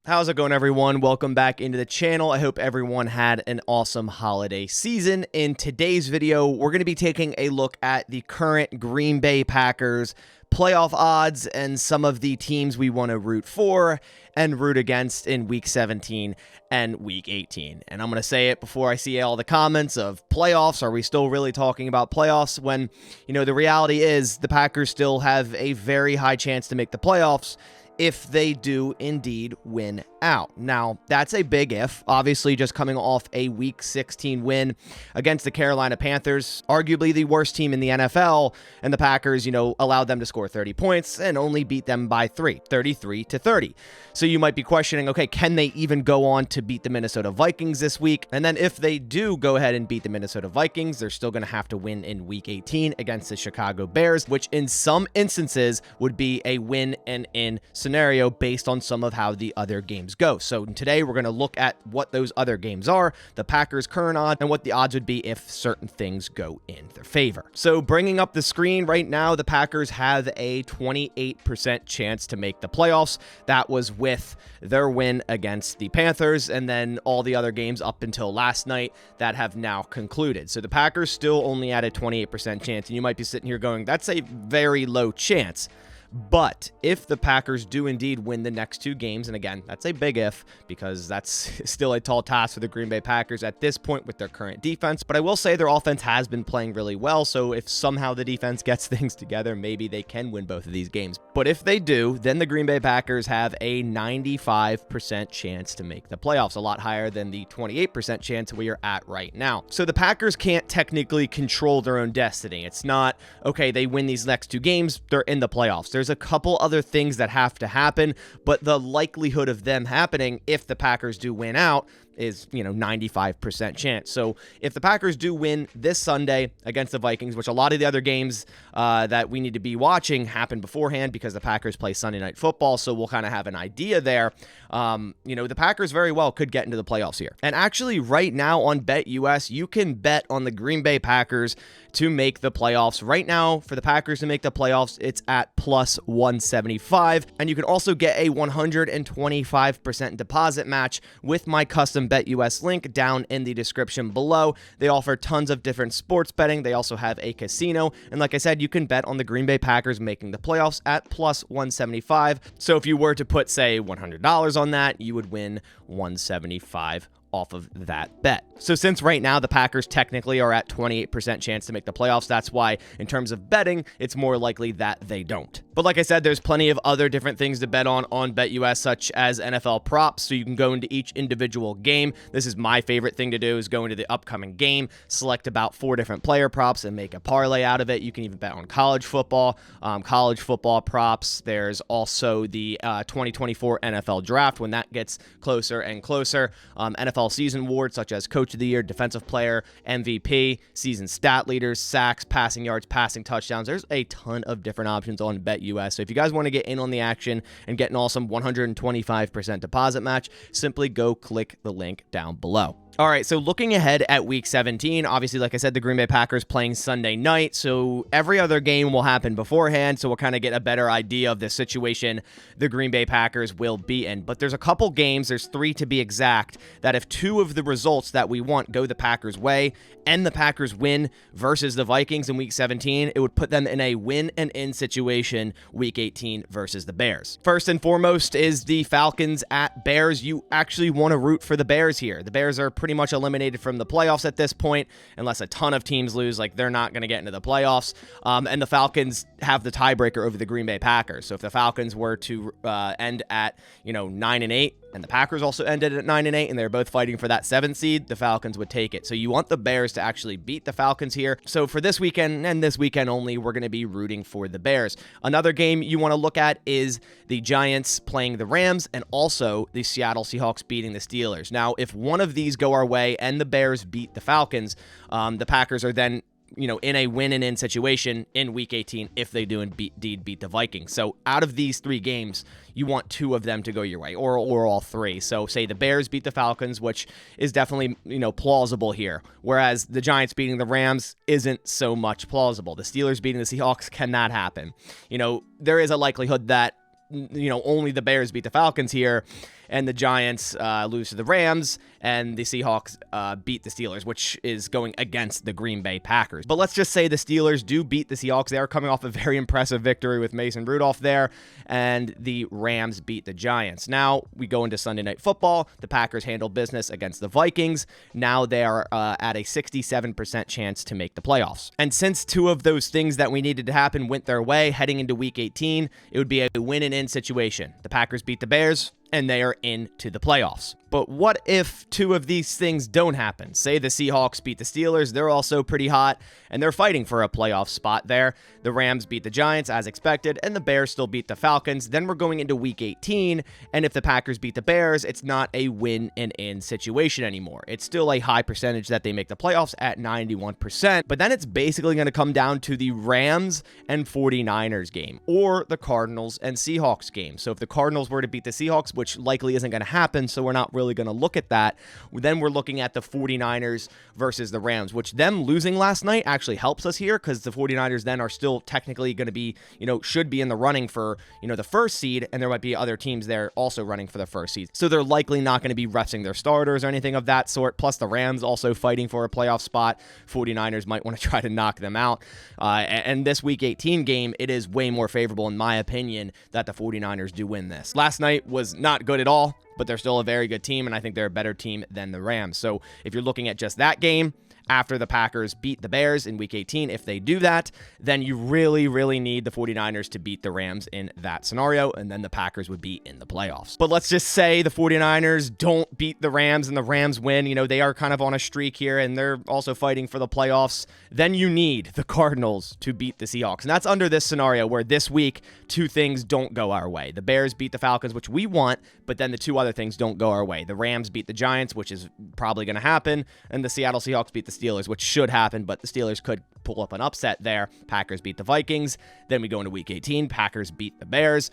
How's it going, everyone? Welcome back into the channel. I hope everyone had an awesome holiday season. In today's video, we're going to be taking a look at the current Green Bay Packers playoff odds and some of the teams we want to root for and root against in Week 17 and Week 18. And I'm going to say it before I see all the comments of playoffs. Are we still really talking about playoffs when, the reality is the Packers still have a very high chance to make the playoffs if they do indeed win out. Now, that's a big if. Obviously, just coming off a Week 16 win against the Carolina Panthers, arguably the worst team in the NFL, and the Packers, allowed them to score 30 points and only beat them by 33-30. So you might be questioning, okay, can they even go on to beat the Minnesota Vikings this week? And then if they do go ahead and beat the Minnesota Vikings, they're still going to have to win in Week 18 against the Chicago Bears, which in some instances would be a win and in scenario based on some of how the other games go. So today we're going to look at what those other games are, the Packers' current odds, and what the odds would be if certain things go in their favor. So bringing up the screen right now, the Packers have a 28% chance to make the playoffs. That was with their win against the Panthers and then all the other games up until last night that have now concluded. So the Packers still only at a 28% chance, and you might be sitting here going, that's a very low chance. But if the Packers do indeed win the next two games, and again, that's a big if because that's still a tall task for the Green Bay Packers at this point with their current defense. But I will say their offense has been playing really well. So if somehow the defense gets things together, maybe they can win both of these games. But if they do, then the Green Bay Packers have a 95% chance to make the playoffs, a lot higher than the 28% chance we are at right now. So the Packers can't technically control their own destiny. It's not, okay, they win these next two games, they're in the playoffs. There's a couple other things that have to happen, but the likelihood of them happening if the Packers do win out is 95% chance. So if the Packers do win this Sunday against the Vikings, which a lot of the other games that we need to be watching happen beforehand because the Packers play Sunday Night Football, so we'll kind of have an idea there. The Packers very well could get into the playoffs here. And actually right now on BetUS, you can bet on the Green Bay Packers to make the playoffs. Right now, for the Packers to make the playoffs, it's at plus 175. And you can also get a 125% deposit match with my custom BetUS link down in the description below. They offer tons of different sports betting. They also have a casino. And like I said, you can bet on the Green Bay Packers making the playoffs at plus 175. So if you were to put, say, $100 on that, you would win 175 off of that bet. So since right now the Packers technically are at 28% chance to make the playoffs, that's why in terms of betting, it's more likely that they don't. But like I said, there's plenty of other different things to bet on BetUS, such as NFL props. So you can go into each individual game. This is my favorite thing to do, is go into the upcoming game, select about 4 different player props and make a parlay out of it. You can even bet on college football props. There's also the 2024 NFL draft when that gets closer and closer. NFL season awards such as Coach of the Year, Defensive Player, MVP, season stat leaders, sacks, passing yards, passing touchdowns. There's a ton of different options on BetUS. So if you guys want to get in on the action and get an awesome 125% deposit match, simply go click the link down below. All right, so looking ahead at Week 17, obviously, like I said, the Green Bay Packers playing Sunday night, so every other game will happen beforehand, so we'll kind of get a better idea of the situation the Green Bay Packers will be in. But there's a couple games, there's 3 to be exact, that if 2 of the results that we want go the Packers' way and the Packers win versus the Vikings in Week 17, it would put them in a win-and-in situation Week 18 versus the Bears. First and foremost is the Falcons at Bears. You actually want to root for the Bears here. The Bears are pretty much eliminated from the playoffs at this point, unless a ton of teams lose. Like, they're not going to get into the playoffs. And the Falcons have the tiebreaker over the Green Bay Packers. So if the Falcons were to end at 9-8, and the Packers also ended at 9-8, and they're both fighting for that 7th seed, the Falcons would take it. So you want the Bears to actually beat the Falcons here. So for this weekend and this weekend only, we're going to be rooting for the Bears. Another game you want to look at is the Giants playing the Rams and also the Seattle Seahawks beating the Steelers. Now, if one of these go our way and the Bears beat the Falcons, the Packers are then in a win-and-in situation in Week 18 if they do indeed beat the Vikings. So out of these 3 games, you want 2 of them to go your way, or all 3. So say the Bears beat the Falcons, which is definitely, plausible here, whereas the Giants beating the Rams isn't so much plausible. The Steelers beating the Seahawks cannot happen. There is a likelihood that only the Bears beat the Falcons here. and the Giants lose to the Rams, and the Seahawks beat the Steelers, which is going against the Green Bay Packers. But let's just say the Steelers do beat the Seahawks. They are coming off a very impressive victory with Mason Rudolph there, and the Rams beat the Giants. Now we go into Sunday Night Football. The Packers handle business against the Vikings. Now they are at a 67% chance to make the playoffs. And since two of those things that we needed to happen went their way heading into Week 18, it would be a win and in situation. The Packers beat the Bears, and they are into the playoffs. But what if two of these things don't happen? Say the Seahawks beat the Steelers, they're also pretty hot, and they're fighting for a playoff spot there. The Rams beat the Giants as expected, and the Bears still beat the Falcons. Then we're going into Week 18, and if the Packers beat the Bears, it's not a win and in situation anymore. It's still a high percentage that they make the playoffs at 91%, but then it's basically going to come down to the Rams and 49ers game, or the Cardinals and Seahawks game. So if the Cardinals were to beat the Seahawks, which likely isn't going to happen, so we're not really going to look at that. Then we're looking at the 49ers versus the Rams, which them losing last night actually helps us here because the 49ers then are still technically going to be, should be in the running for, the first seed, and there might be other teams there also running for the first seed. So they're likely not going to be resting their starters or anything of that sort. Plus the Rams also fighting for a playoff spot. 49ers might want to try to knock them out. And this Week 18 game, it is way more favorable, in my opinion, that the 49ers do win this. Last night was not good at all, but they're still a very good team, and I think they're a better team than the Rams. So if you're looking at just that game, after the Packers beat the Bears in Week 18, if they do that, then you really, really need the 49ers to beat the Rams in that scenario, and then the Packers would be in the playoffs. But let's just say the 49ers don't beat the Rams and the Rams win. They are kind of on a streak here, and they're also fighting for the playoffs. Then you need the Cardinals to beat the Seahawks. And that's under this scenario where this week, two things don't go our way. The Bears beat the Falcons, which we want, but then the two other things don't go our way. The Rams beat the Giants, which is probably going to happen, and the Seattle Seahawks beat the Steelers, which should happen, but the Steelers could pull up an upset there. Packers beat the Vikings. Then we go into Week 18. Packers beat the Bears.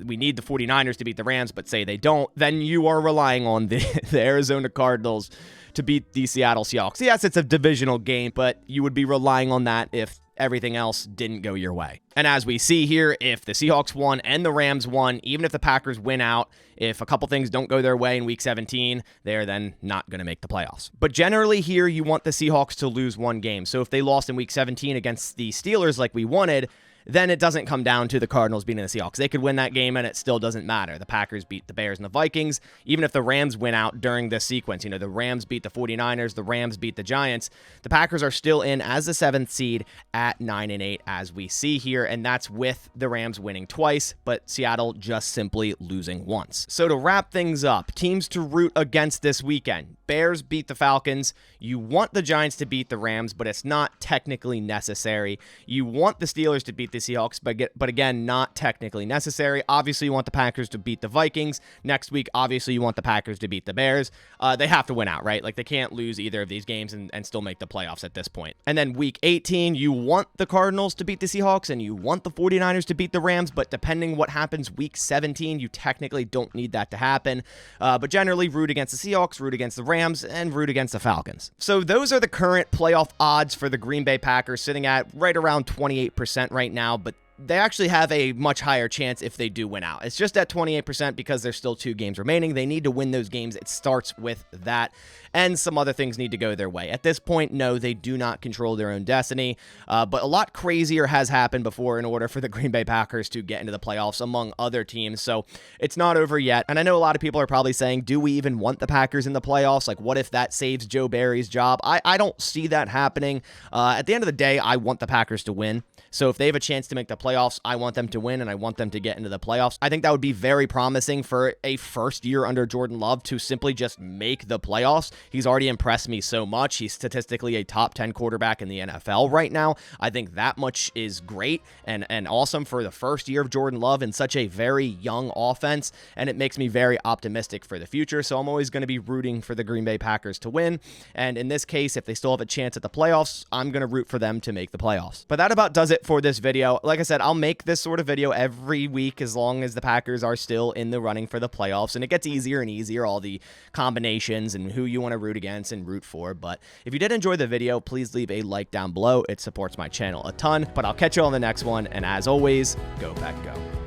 We need the 49ers to beat the Rams, but say they don't, then you are relying on the Arizona Cardinals to beat the Seattle Seahawks. Yes, it's a divisional game, but you would be relying on that if everything else didn't go your way. And as we see here, if the Seahawks won and the Rams won, even if the Packers win out, if a couple things don't go their way in Week 17, they're then not going to make the playoffs. But generally here, you want the Seahawks to lose one game. So if they lost in Week 17 against the Steelers like we wanted, then it doesn't come down to the Cardinals beating the Seahawks. They could win that game, and it still doesn't matter. The Packers beat the Bears and the Vikings. Even if the Rams win out during this sequence, the Rams beat the 49ers, the Rams beat the Giants, the Packers are still in as the 7th seed at 9-8, as we see here, and that's with the Rams winning twice, but Seattle just simply losing once. So to wrap things up, teams to root against this weekend. Bears beat the Falcons. You want the Giants to beat the Rams, but it's not technically necessary. You want the Steelers to beat the Seahawks, but again, not technically necessary. Obviously, you want the Packers to beat the Vikings. Next week, obviously, you want the Packers to beat the Bears. They have to win out, right? Like, they can't lose either of these games and still make the playoffs at this point. And then Week 18, you want the Cardinals to beat the Seahawks, and you want the 49ers to beat the Rams, but depending what happens Week 17, you technically don't need that to happen. But generally, root against the Seahawks, root against the Rams, and root against the Falcons. So those are the current playoff odds for the Green Bay Packers, sitting at right around 28% right now, but they actually have a much higher chance if they do win out. It's just at 28% because there's still 2 games remaining. They need to win those games. It starts with that, and some other things need to go their way. At this point, no, they do not control their own destiny, but a lot crazier has happened before in order for the Green Bay Packers to get into the playoffs among other teams, so it's not over yet. And I know a lot of people are probably saying, do we even want the Packers in the playoffs? Like, what if that saves Joe Barry's job? I don't see that happening. At the end of the day, I want the Packers to win. So if they have a chance to make the playoffs, I want them to win, and I want them to get into the playoffs. I think that would be very promising for a first year under Jordan Love to simply just make the playoffs. He's already impressed me so much. He's statistically a top 10 quarterback in the NFL right now. I think that much is great and awesome for the first year of Jordan Love in such a very young offense, and it makes me very optimistic for the future. So I'm always going to be rooting for the Green Bay Packers to win. And in this case, if they still have a chance at the playoffs, I'm going to root for them to make the playoffs. But that about does it for this video. Like I said, I'll make this sort of video every week as long as the Packers are still in the running for the playoffs, and it gets easier and easier, all the combinations and who you want to root against and root for. But if you did enjoy the video, please leave a like down below. It supports my channel a ton. But I'll catch you on the next one, and as always, go Pack Go.